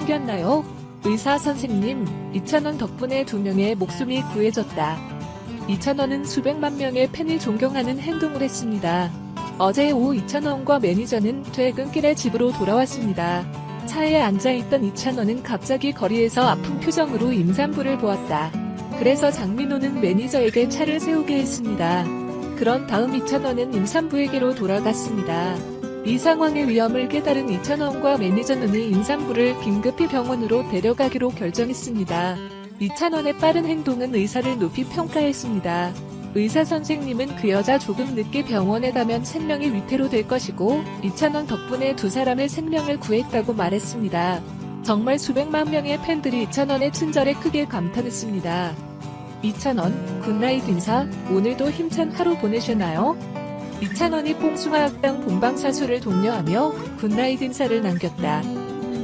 아프셨나요? 의사 선생님, 이찬원 덕분에 2명의 목숨이 구해졌다. 이찬원은 수백만 명의 팬이 존경하는 행동을 했습니다. 어제 오후 이찬원과 매니저는 퇴근길에 집으로 돌아왔습니다. 차에 앉아있던 이찬원은 갑자기 거리에서 아픈 표정으로 임산부를 보았다. 그래서 장민호는 매니저에게 차를 세우게 했습니다. 그런 다음 이찬원은 임산부에게로 돌아갔습니다. 이 상황의 위험을 깨달은 이찬원과 매니저는 이 임산부를 긴급히 병원으로 데려가기로 결정했습니다. 이찬원의 빠른 행동은 의사를 높이 평가했습니다. 의사 선생님은 그 여자 조금 늦게 병원에 가면 생명이 위태로될 것이고 이찬원 덕분에 2사람의 생명을 구했다고 말했습니다. 정말 수백만 명의 팬들이 이찬원의 친절에 크게 감탄했습니다. 이찬원, 굿나잇 인사, 오늘도 힘찬 하루 보내셨나요? 이찬원이 뽕숭아학당 본방사수를 독려하며 굿나잇 인사를 남겼다.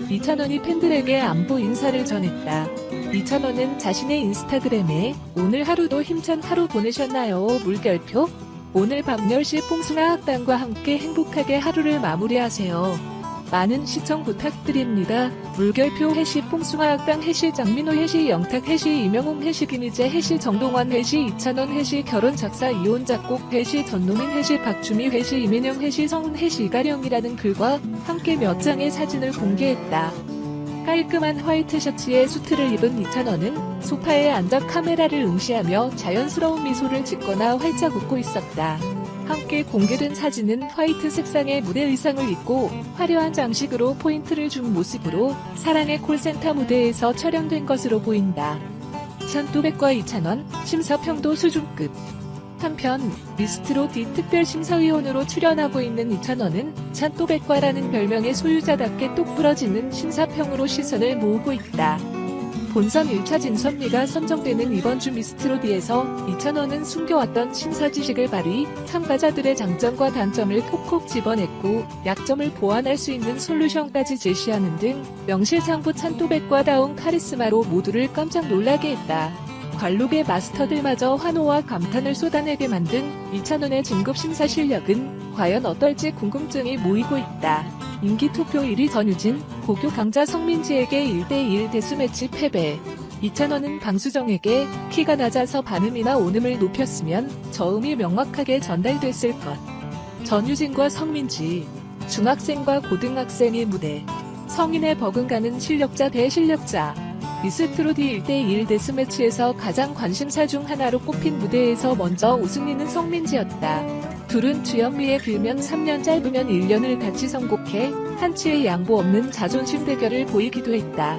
이찬원이 팬들에게 안부 인사를 전했다. 이찬원은 자신의 인스타그램에 오늘 하루도 힘찬 하루 보내셨나요? 물결표? 오늘 밤 10시 뽕숭아학당과 함께 행복하게 하루를 마무리하세요. 많은 시청 부탁드립니다. 물결표 해시 뽕숭아학당 해시 장민호 해시 영탁 해시 이명웅 해시 김희재 해시 정동원 해시 이찬원 해시 결혼 작사 이혼 작곡 해시 전노민 해시 박주미 해시 이민영 해시 성훈 해시 이가령이라는 글과 함께 몇 장의 사진을 공개했다. 깔끔한 화이트 셔츠에 수트를 입은 이찬원은 소파에 앉아 카메라를 응시하며 자연스러운 미소를 짓거나 활짝 웃고 있었다. 함께 공개된 사진은 화이트 색상의 무대 의상을 입고 화려한 장식으로 포인트를 준 모습으로 사랑의 콜센터 무대에서 촬영된 것으로 보인다. 찬또백과 이찬원, 심사평도 수준급. 한편 미스트롯 D 특별심사위원으로 출연하고 있는 이찬원은 찬또백과라는 별명의 소유자답게 똑 부러지는 심사평으로 시선을 모으고 있다. 본선 1차 진선미가 선정되는 이번 주 미스트롯에서 이찬원은 숨겨왔던 심사 지식을 발휘, 참가자들의 장점과 단점을 콕콕 집어냈고 약점을 보완할 수 있는 솔루션까지 제시하는 등 명실상부 찬또백과다운 카리스마로 모두를 깜짝 놀라게 했다. 관록의 마스터들마저 환호와 감탄을 쏟아내게 만든 이찬원의 진급 심사 실력은 과연 어떨지 궁금증이 모이고 있다. 인기 투표 1위 전유진, 고교 강자 성민지에게 1대1 데스매치 패배. 이찬원은 방수정에게 키가 낮아서 반음이나 온음을 높였으면 저음이 명확하게 전달됐을 것. 전유진과 성민지, 중학생과 고등학생의 무대. 성인의 버금가는 실력자 대 실력자. 미스트롯 1대1 데스매치에서 가장 관심사 중 하나로 꼽힌 무대에서 먼저 우승리는 성민지였다. 둘은 주현미의 길면 3년 짧으면 1년을 같이 선곡해 한치의 양보 없는 자존심 대결을 보이기도 했다.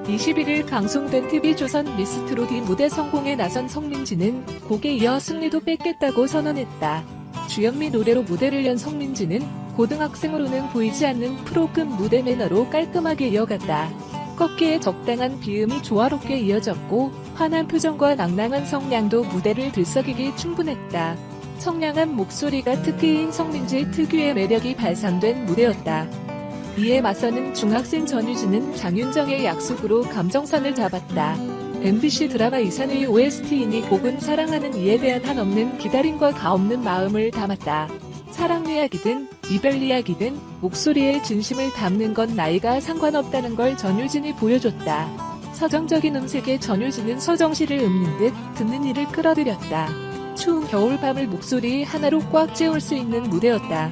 21일 방송된 TV조선 미스트롯 2 무대 성공에 나선 성민지는 곡에 이어 승리도 뺏겠다고 선언했다. 주현미 노래로 무대를 연 성민지는 고등학생으로는 보이지 않는 프로급 무대 매너로 깔끔하게 이어갔다. 꺾기에 적당한 비음이 조화롭게 이어졌고 환한 표정과 낭낭한 성량도 무대를 들썩이기 충분했다. 청량한 목소리가 특기인 성민지의 특유의 매력이 발산된 무대였다. 이에 맞서는 중학생 전유진은 장윤정의 약속으로 감정선을 잡았다. MBC 드라마 이산의 OST이니 곡은 사랑하는 이에 대한 한없는 기다림과 가없는 마음을 담았다. 사랑 이야기든 이별 이야기든 목소리에 진심을 담는 건 나이가 상관없다는 걸 전유진이 보여줬다. 서정적인 음색의 전유진은 서정시를 읊는 듯 듣는 이를 끌어들였다. 추운 겨울밤을 목소리 하나로 꽉 채울 수 있는 무대였다.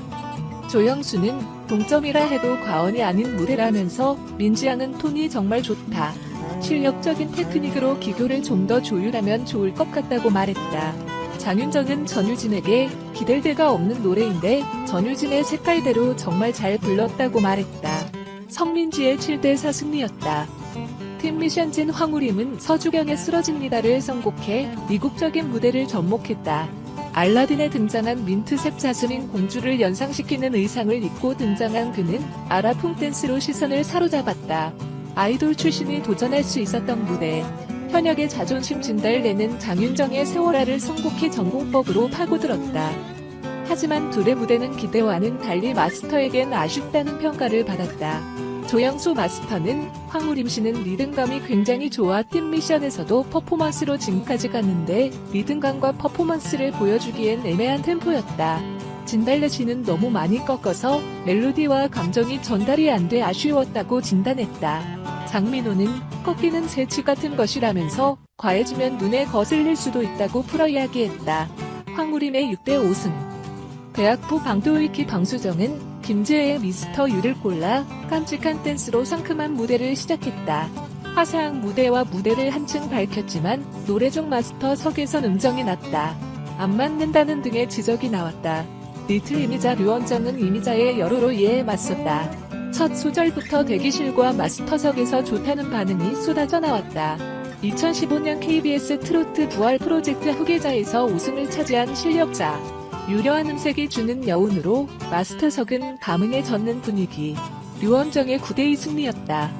조영수는 동점이라 해도 과언이 아닌 무대라면서 민지양은 톤이 정말 좋다. 실력적인 테크닉으로 기교를 좀 더 조율하면 좋을 것 같다고 말했다. 장윤정은 전유진에게 기댈 데가 없는 노래인데 전유진의 색깔대로 정말 잘 불렀다고 말했다. 성민지의 7대4 승리였다. 팀 미션진 황우림은 서주경의 쓰러집니다를 선곡해 미국적인 무대를 접목했다. 알라딘에 등장한 민트색 자스민 공주를 연상시키는 의상을 입고 등장한 그는 아라풍 댄스로 시선을 사로잡았다. 아이돌 출신이 도전할 수 있었던 무대. 현역의 자존심 진달래는 장윤정의 세월아를 선곡해 전공법으로 파고들었다. 하지만 둘의 무대는 기대와는 달리 마스터에겐 아쉽다는 평가를 받았다. 조영수 마스터는 황우림 씨는 리듬감이 굉장히 좋아 팀 미션에서도 퍼포먼스로 지금까지 갔는데 리듬감과 퍼포먼스를 보여주기엔 애매한 템포였다. 진달래 씨는 너무 많이 꺾어서 멜로디와 감정이 전달이 안 돼 아쉬웠다고 진단했다. 장민호는 꺾이는 새치 같은 것이라면서 과해지면 눈에 거슬릴 수도 있다고 풀어 이야기했다. 황우림의 6대 5승. 대학부 방도위키 방수정은 김재의 미스터 유를 골라 깜찍한 댄스로 상큼한 무대를 시작했다. 화사한 무대와 무대를 한층 밝혔지만 노래 중 마스터 석에선 음정이 낮다. 안 맞는다는 등의 지적이 나왔다. 리틀 이미자 류원정은 이미자의 여로로 이에 맞섰다. 첫 소절부터 대기실과 마스터석에서 좋다는 반응이 쏟아져 나왔다. 2015년 KBS 트로트 부활 프로젝트 후계자에서 우승을 차지한 실력자. 유려한 음색이 주는 여운으로 마스터석은 감흥에 젖는 분위기. 류원정의 9대2 승리였다.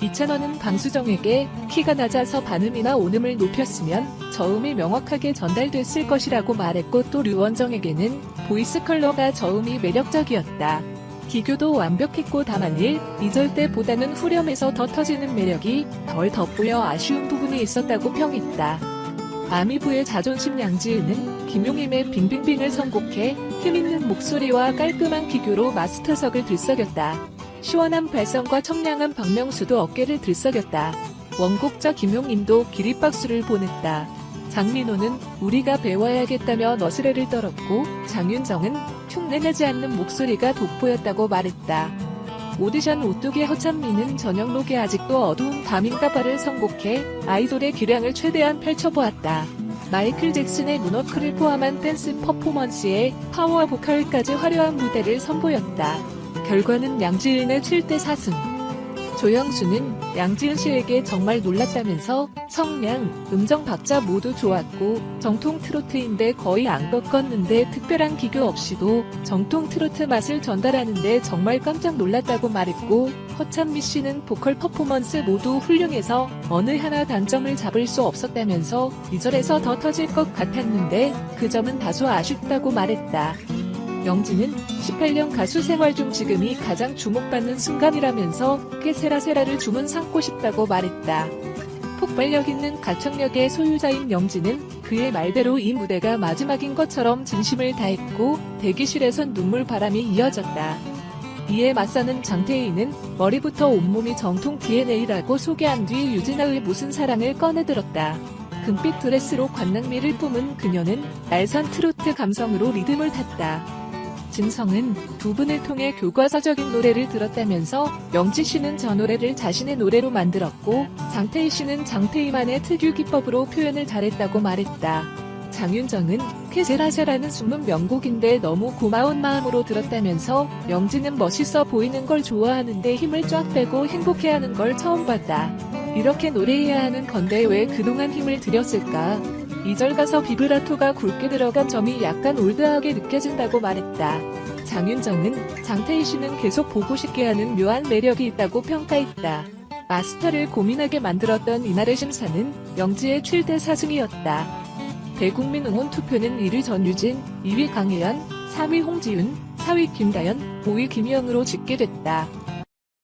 이찬원은 방수정에게 키가 낮아서 반음이나 온음을 높였으면 저음이 명확하게 전달됐을 것이라고 말했고 또 류원정에게는 보이스 컬러가 저음이 매력적이었다. 기교도 완벽했고 다만 2절 때보다는 후렴에서 더 터지는 매력이 덜 돋보여 아쉬운 부분이 있었다고 평했다. 아미부의 자존심 양지은은 김용임의 빙빙빙을 선곡해 힘있는 목소리와 깔끔한 기교로 마스터석을 들썩였다. 시원한 발성과 청량한 박명수도 어깨를 들썩였다. 원곡자 김용임도 기립박수를 보냈다. 장민호는 우리가 배워야겠다며 너스레를 떨었고 장윤정은 흉내내지 않는 목소리가 돋보였다고 말했다. 오디션 오뚜기 허찬미는 저녁록에 아직도 어두운 밤인가봐를 선곡해 아이돌의 기량을 최대한 펼쳐보았다. 마이클 잭슨의 문워크를 포함한 댄스 퍼포먼스에 파워 보컬까지 화려한 무대를 선보였다. 결과는 양지은의 7대 4승. 조영수는 양지은 씨에게 정말 놀랐다면서 성량, 음정 박자 모두 좋았고 정통 트로트인데 거의 안 꺾었는데 특별한 기교 없이도 정통 트로트 맛을 전달하는데 정말 깜짝 놀랐다고 말했고 허찬미 씨는 보컬 퍼포먼스 모두 훌륭해서 어느 하나 단점을 잡을 수 없었다면서 2절에서 더 터질 것 같았는데 그 점은 다소 아쉽다고 말했다. 영지는 18년 가수 생활 중 지금이 가장 주목받는 순간이라면서 깨세라세라를 주문 삼고 싶다고 말했다. 폭발력 있는 가창력의 소유자인 영지는 그의 말대로 이 무대가 마지막인 것처럼 진심을 다했고 대기실에선 눈물바람이 이어졌다. 이에 맞서는 장태희는 머리부터 온몸이 정통 DNA라고 소개한 뒤 유진아의 무슨 사랑을 꺼내들었다. 금빛 드레스로 관낭미를 뿜은 그녀는 날선 트로트 감성으로 리듬을 탔다. 진성은 두 분을 통해 교과서적인 노래를 들었다면서 영지 씨는 저 노래를 자신의 노래로 만들었고 장태희 씨는 장태희만의 특유 기법으로 표현을 잘했다고 말했다. 장윤정은 케세라세라는 숨은 명곡인데 너무 고마운 마음으로 들었다면서 영지는 멋있어 보이는 걸 좋아하는데 힘을 쫙 빼고 행복해하는 걸 처음 봤다. 이렇게 노래해야 하는 건데 왜 그동안 힘을 들였을까? 2절 가서 비브라토가 굵게 들어간 점이 약간 올드하게 느껴진다고 말했다. 장윤정은 장태희 씨는 계속 보고 싶게 하는 묘한 매력이 있다고 평가했다. 마스터를 고민하게 만들었던 이날의 심사는 영지의 7대 4승이었다. 대국민 응원 투표는 1위 전유진, 2위 강혜연, 3위 홍지윤, 4위 김다연, 5위 김희영으로 집계됐다.